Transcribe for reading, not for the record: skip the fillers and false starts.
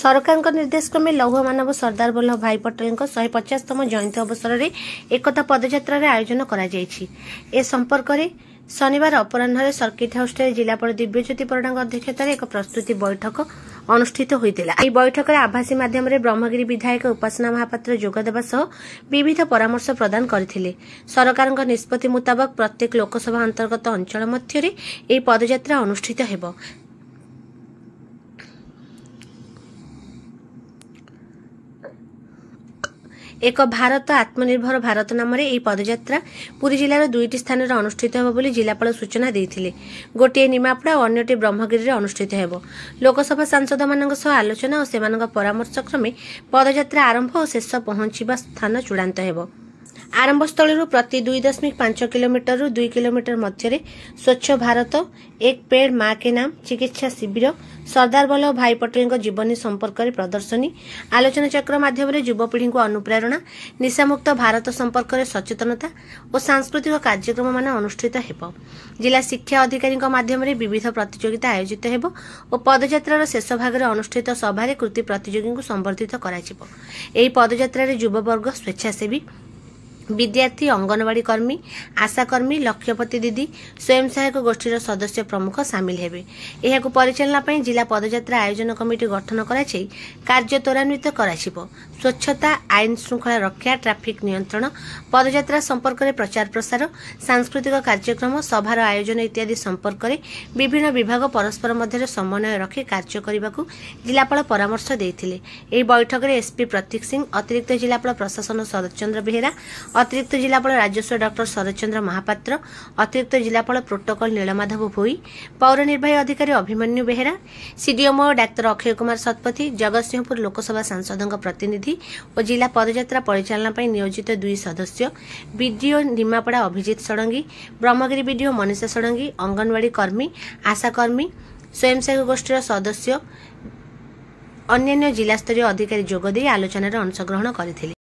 सरकार निर्देश क्रमे लौह मानव सरदार वल्लभ भाई पटेल 150तम जयंती अवसर में एकता पदयात्रा आयोजन कर संपर्क में शनिवार अपराह सर्किट हाउस जिलापाल दिव्यज्योति परिडा अध्यक्षतार एक प्रस्तुति बैठक अनुष्ठित होता। यह बैठक में आभासी माध्यम ब्रह्मगिरी विधायक उपासना महापात्र जोगदेवा सह विविध परामर्श प्रदान करथिले। सरकार निष्पत्ति मुताबक प्रत्येक लोकसभा अंतर्गत अंचल मध्य यह पदयात्रा अनुष्ठित हेबो। एक भारत आत्मनिर्भर भारत नाम पदयात्रा पुरी जिलार 2टी स्थान अनुष्ठित होब बोली जिलापाल सूचना देथिले। गोटे निमापड़ा और अन्यटी ब्रह्मगिरी अनुष्ठित हेबो। लोकसभा सांसद मानक सह आलोचना और सेमानक परामर्श क्रमे पदयात्रा आरंभ और शेष पहुंचवा स्थान चूड़ांत हेबो। आरंभ स्थल प्रति 2.5 किलोमीटर 2 किलोमीटर मध्य स्वच्छ भारत, एक पेड़ माँ के नाम, चिकित्सा शिविर, सरदार वल्लभ भाई पटेल जीवनी संपर्क में प्रदर्शनी, आलोचना चक्र माध्यम युवपीढ़ी को अनुप्रेरणा, निशामुक्त भारत संपर्क में सचेतनता और सांस्कृतिक कार्यक्रम मान अनुष्ठित हेबो। जिला शिक्षा अधिकारी माध्यम विविध प्रतियोगिता आयोजित हेबो और पदयात्रार शेष भाग में अनुष्ठित सभा कृति प्रतियोगी को संबर्धित कराजिबो। एही पदयात्रा युववर्ग, स्वेच्छासेवी, विद्यार्थी, अंगनवाड़ी कर्मी, आशाकर्मी, लक्ष्यपति दीदी, स्वयं सहायक गोष्ठीर सदस्य प्रमुख सामिल हेबे। एहाकु परिचालना पई जिला पदयात्रा आयोजन कमिटी गठन कराई कार्य त्वरान्वित कराजिबो। स्वच्छता, आईन श्रृंखला रक्षा, ट्राफिक नियंत्रण, पदयात्रा संपर्क में प्रचार प्रसार, सांस्कृतिक कार्यक्रम, सभार आयोजन इत्यादि संपर्क में विभिन्न विभाग परस्पर मध्य समन्वय रखी कार्य करने को जिलापाल परामर्श देथिले। एही बैठक में एसपी प्रतीक सिंह, अतिरिक्त जिलापाल प्रशासन शरद चंद्र बेहेरा, अतिरिक्त जिलापाल राजस्व डॉक्टर शरद चंद्र महापात्र, अतिरिक्त जिलापाल प्रोटोकॉल नीलमाधव भोई, पौर निर्वाही अधिकारी अभिमन्यु बेहेरा, सीडीएमओ डाक्तर अक्षय कुमार शतपथी, जगतसिंहपुर लोकसभा सांसदों प्रतिनिधि और जिला पदयात्रा परिचालना पर नियोजित 2 सदस्य, बीडीओ निमापड़ा अभिजित षडंगी, ब्रह्मगिरी बीडीओ मनीषा षडंगी, अंगनवाड़ी कर्मी, आशाकर्मी, स्वयं सहायक गोष्ठीर सदस्य, अन्य जिला स्तरीय अधिकारी जोगदे आलोचना अंशग्रहण करथिले।